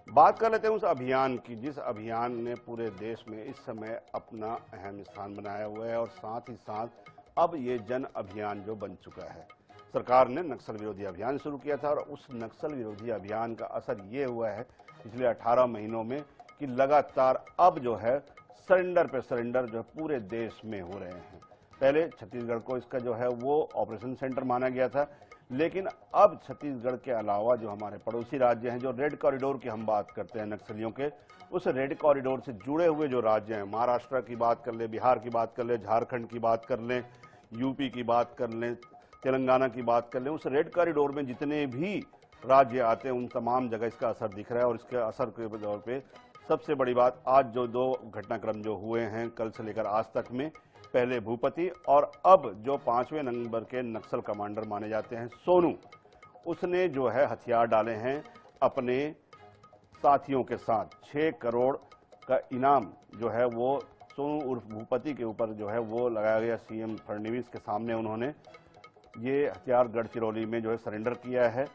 बात कर लेते हैं उस अभियान की, जिस अभियान ने पूरे देश में इस समय अपना अहम स्थान बनाया हुआ है और साथ ही साथ अब ये जन अभियान जो बन चुका है। सरकार ने नक्सल विरोधी अभियान शुरू किया था और उस नक्सल विरोधी अभियान का असर ये हुआ है पिछले 18 महीनों में कि लगातार अब जो है सरेंडर पे सरेंडर जो है पूरे देश में हो रहे हैं। पहले छत्तीसगढ़ को इसका जो है वो ऑपरेशन सेंटर माना गया था, लेकिन अब छत्तीसगढ़ के अलावा जो हमारे पड़ोसी राज्य हैं, जो रेड कॉरिडोर की हम बात करते हैं नक्सलियों के, उस रेड कॉरिडोर से जुड़े हुए जो राज्य हैं, महाराष्ट्र की बात कर लें, बिहार की बात कर लें, झारखंड की बात कर लें, यूपी की बात कर लें, तेलंगाना की बात कर लें, उस रेड कॉरिडोर में जितने भी राज्य आते हैं उन तमाम जगह इसका असर दिख रहा है। और इसके असर के तौर पर सबसे बड़ी बात, आज जो 2 घटनाक्रम जो हुए हैं कल से लेकर आज तक में, पहले भूपति और अब जो 5वें नंबर के नक्सल कमांडर माने जाते हैं सोनू, उसने जो है हथियार डाले हैं अपने साथियों के साथ। 6 करोड़ का इनाम जो है वो सोनू उर्फ भूपति के ऊपर जो है वो लगाया गया। सीएम फडणवीस के सामने उन्होंने ये हथियार गढ़चिरौली में जो है सरेंडर किया है।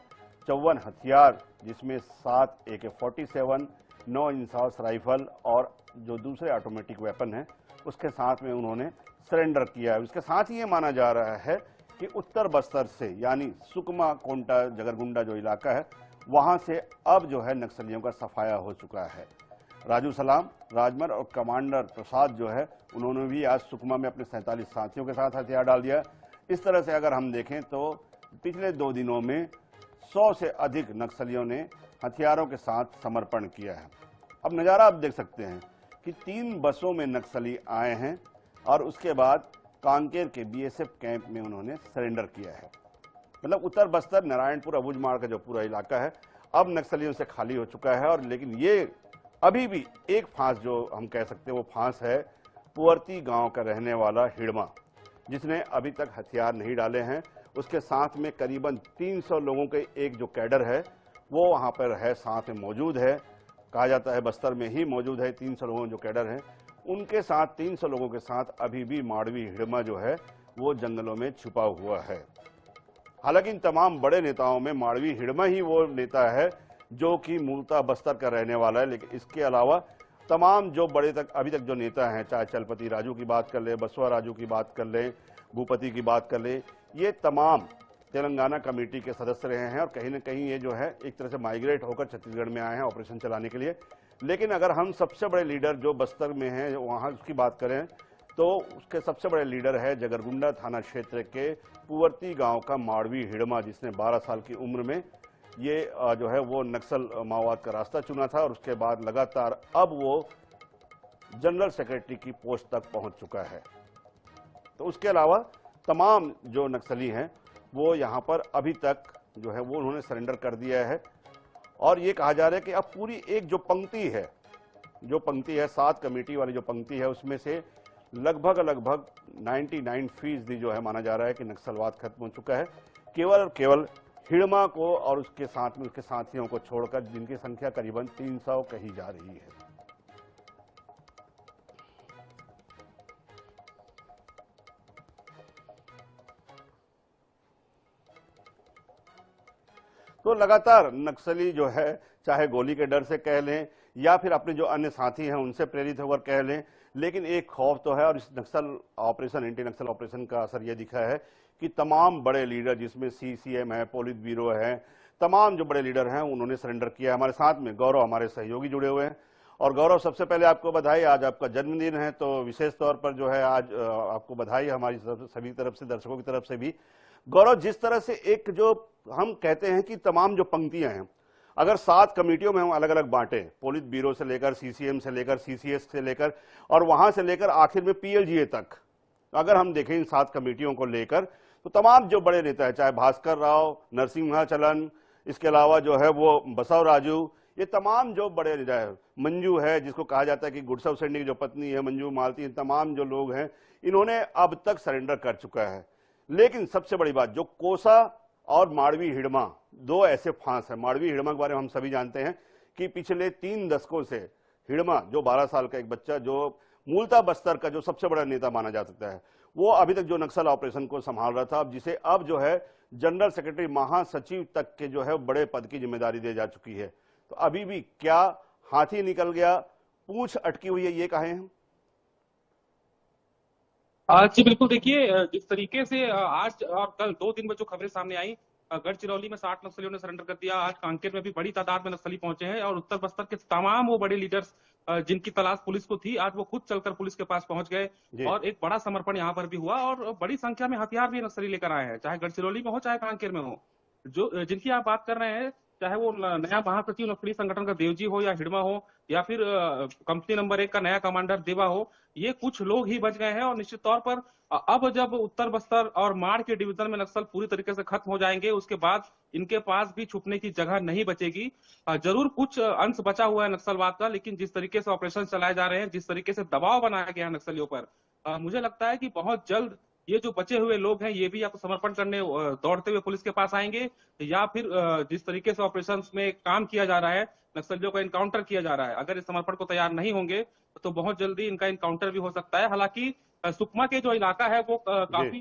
54 हथियार, जिसमें 7 AK-47, 9 इंसास राइफल और जो दूसरे ऑटोमेटिक वेपन है उसके साथ में उन्होंने सरेंडर किया है। उसके साथ ही ये माना जा रहा है कि उत्तर बस्तर से, यानी सुकमा, कोंटा, जगरगुंडा जो इलाका है, वहां से अब जो है नक्सलियों का सफाया हो चुका है। राजू सलाम, राजमर और कमांडर प्रसाद जो है उन्होंने भी आज सुकमा में अपने 47 साथियों के साथ हथियार डाल दिया। इस तरह से अगर हम देखें तो पिछले 2 दिनों में 100 से अधिक नक्सलियों ने हथियारों के साथ समर्पण किया है। अब नज़ारा आप देख सकते हैं कि 3 बसों में नक्सली आए हैं और उसके बाद कांकेर के BSF कैंप में उन्होंने सरेंडर किया है। मतलब उत्तर बस्तर, नारायणपुर, अबूझमाड़ का जो पूरा इलाका है अब नक्सलियों से खाली हो चुका है। और लेकिन ये अभी भी एक फांस जो हम कह सकते हैं वो फांस है पुअर्ती गांव का रहने वाला हिड़मा, जिसने अभी तक हथियार नहीं डाले हैं। उसके साथ में करीबन 300 लोगों के एक जो कैडर है वो वहां पर है, साथ में मौजूद है। कहा जाता है बस्तर में ही मौजूद है 300 लोगों जो कैडर हैं, उनके साथ 300 लोगों के साथ अभी भी माड़वी हिड़मा जो है वो जंगलों में छुपा हुआ है। हालांकि इन तमाम बड़े नेताओं में माड़वी हिड़मा ही वो नेता है जो कि मूलतः बस्तर का रहने वाला है। लेकिन इसके अलावा तमाम जो बड़े तक अभी तक जो नेता हैं, चाहे चलपति राजू की बात कर ले, बसवा राजू की बात कर ले, भूपति की बात कर ले, ये तमाम तेलंगाना कमेटी के सदस्य रहे हैं और कहीं ना कहीं ये जो है एक तरह से माइग्रेट होकर छत्तीसगढ़ में आए हैं ऑपरेशन चलाने के लिए। लेकिन अगर हम सबसे बड़े लीडर जो बस्तर में हैं वहाँ उसकी बात करें तो उसके सबसे बड़े लीडर है जगरगुंडा थाना क्षेत्र के पुअर्ती गांव का माड़वी हिड़मा, जिसने 12 साल की उम्र में ये जो है वो नक्सल माओवाद का रास्ता चुना था और उसके बाद लगातार अब वो जनरल सेक्रेटरी की पोस्ट तक पहुंच चुका है। तो उसके अलावा तमाम जो नक्सली हैं वो यहाँ पर अभी तक जो है वो उन्होंने सरेंडर कर दिया है। और ये कहा जा रहा है कि अब पूरी एक जो पंक्ति है 7 कमेटी वाली जो पंक्ति है, उसमें से लगभग 99% जो है माना जा रहा है कि नक्सलवाद खत्म हो चुका है। केवल और केवल हिड़मा को और उसके साथ में उसके साथियों को छोड़कर, जिनकी संख्या करीबन 300 कही जा रही है। तो लगातार नक्सली जो है, चाहे गोली के डर से कह लें या फिर अपने जो अन्य साथी हैं उनसे प्रेरित होकर कह लें, लेकिन एक खौफ तो है। और इस नक्सल ऑपरेशन, एंटी नक्सल ऑपरेशन का असर यह दिखा है कि तमाम बड़े लीडर, जिसमें CCM है, पोलित ब्यूरो है, तमाम जो बड़े लीडर हैं उन्होंने सरेंडर किया। हमारे साथ में गौरव, हमारे सहयोगी जुड़े हुए हैं। और गौरव, सबसे पहले आपको बधाई, आज आपका जन्मदिन है, तो विशेष तौर पर जो है आज आपको बधाई हमारी सभी तरफ से, दर्शकों की तरफ से भी। गौरव, जिस तरह से एक जो हम कहते हैं कि तमाम जो पंक्तियां हैं, अगर 7 कमेटियों में हम अलग अलग बांटे, पोलित ब्यूरो से लेकर CCM से लेकर CCS से लेकर और वहां से लेकर आखिर में PLGA तक, अगर हम देखें इन 7 कमेटियों को लेकर, तो तमाम जो बड़े नेता है, चाहे भास्कर राव, नरसिम्हाचलन, इसके अलावा जो है वो बसव राजू, ये तमाम जो बड़े नेता है, मंजू है जिसको कहा जाता है कि गुरसव सैनी की जो पत्नी है मंजू मालती, तमाम जो लोग हैं इन्होंने अब तक सरेंडर कर चुका है। लेकिन सबसे बड़ी बात, जो कोसा और माड़वी हिड़मा, 2 ऐसे फांस है। माड़वी हिड़मा के बारे में हम सभी जानते हैं कि पिछले 3 दशकों से हिड़मा, जो 12 साल का एक बच्चा, जो मूलतः बस्तर का जो सबसे बड़ा नेता माना जा सकता है, वो अभी तक जो नक्सल ऑपरेशन को संभाल रहा था, अब जिसे अब जो है जनरल सेक्रेटरी, महासचिव तक के जो है बड़े पद की जिम्मेदारी दी जा चुकी है। तो अभी भी क्या हाथी निकल गया, पूंछ अटकी हुई है, ये कहे हम? जी बिल्कुल। देखिए, जिस तरीके से आज और कल 2 दिन में जो खबरें सामने आई, गढ़चिरौली में 60 नक्सलियों ने सरेंडर कर दिया। आज कांकेर में भी बड़ी तादाद में नक्सली पहुंचे हैं और उत्तर बस्तर के तमाम वो बड़े लीडर्स जिनकी तलाश पुलिस को थी, आज वो खुद चलकर पुलिस के पास पहुंच गए जी और एक बड़ा समर्पण यहाँ पर भी हुआ और बड़ी संख्या में हथियार भी नक्सली लेकर आए हैं, चाहे गढ़चिरौली में हो चाहे कांकेर में हो। जो जिनकी आप बात कर रहे हैं, चाहे वो नया महासचिव नक्सली संगठन का देवजी हो या हिडमा हो या फिर कंपनी नंबर 1 का नया कमांडर देवा हो, ये कुछ लोग ही बच गए हैं। और निश्चित तौर पर अब जब उत्तर बस्तर और माड़ के डिवीजन में नक्सल पूरी तरीके से खत्म हो जाएंगे, उसके बाद इनके पास भी छुपने की जगह नहीं बचेगी। जरूर कुछ अंश बचा हुआ है नक्सलवाद का, लेकिन जिस तरीके से ऑपरेशन चलाए जा रहे हैं, जिस तरीके से दबाव बनाया गया है नक्सलियों पर, मुझे लगता है कि बहुत जल्द ये जो बचे हुए लोग हैं ये भी या तो समर्पण करने दौड़ते हुए पुलिस के पास आएंगे, या फिर जिस तरीके से ऑपरेशन में काम किया जा रहा है, नक्सलियों का इनकाउंटर किया जा रहा है, अगर इस समर्पण को तैयार नहीं होंगे तो बहुत जल्दी इनका इनकाउंटर भी हो सकता है। हालांकि सुकमा के जो इलाका है वो जी काफी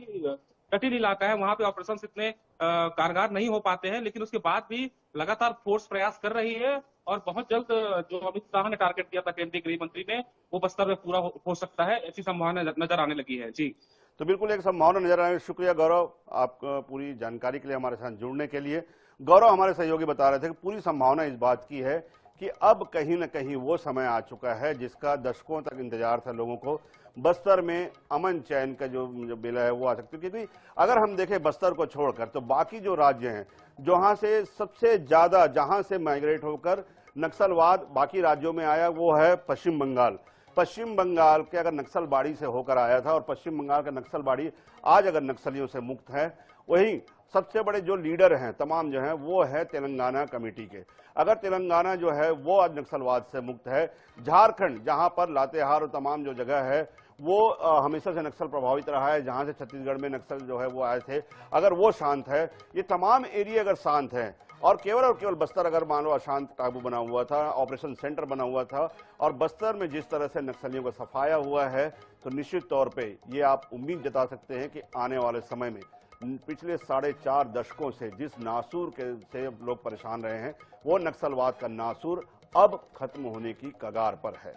जटिल इलाका है, वहां पे ऑपरेशन इतने कारगर नहीं हो पाते हैं, लेकिन उसके बाद भी लगातार फोर्स प्रयास कर रही है और बहुत जल्द जो अमित शाह ने टारगेट दिया था केंद्रीय गृह मंत्री ने, वो बस्तर में पूरा हो सकता है, ऐसी संभावना नजर आने लगी है। जी तो बिल्कुल एक संभावना नजर आ रही है। शुक्रिया गौरव, आपको पूरी जानकारी के लिए, हमारे साथ जुड़ने के लिए। गौरव हमारे सहयोगी बता रहे थे कि पूरी संभावना इस बात की है कि अब कहीं न कहीं वो समय आ चुका है जिसका दशकों तक इंतजार था लोगों को। बस्तर में अमन चैन का जो बिल है वो आ सकती है, क्योंकि अगर हम देखें बस्तर को छोड़कर तो बाकी जो राज्य हैं जहां से सबसे ज्यादा, जहां से माइग्रेट होकर नक्सलवाद बाकी राज्यों में आया, वो है पश्चिम बंगाल। पश्चिम बंगाल के अगर नक्सलबाड़ी से होकर आया था और पश्चिम बंगाल का नक्सलबाड़ी आज अगर नक्सलियों से मुक्त है, वहीं सबसे बड़े जो लीडर हैं तमाम जो हैं वो है तेलंगाना कमेटी के। अगर तेलंगाना जो है वो आज नक्सलवाद से मुक्त है, झारखंड जहां पर लातेहार और तमाम जो जगह है वो हमेशा से नक्सल प्रभावित रहा है, जहां से छत्तीसगढ़ में नक्सल जो है वो आए थे, अगर वो शांत है, ये तमाम एरिया अगर शांत है और केवल बस्तर अगर मान लो अशांत काबू बना हुआ था, ऑपरेशन सेंटर बना हुआ था, और बस्तर में जिस तरह से नक्सलियों का सफाया हुआ है, तो निश्चित तौर पे ये आप उम्मीद जता सकते हैं कि आने वाले समय में पिछले 4.5 दशकों से जिस नासूर के से लोग परेशान रहे हैं, वो नक्सलवाद का नासूर अब खत्म होने की कगार पर है।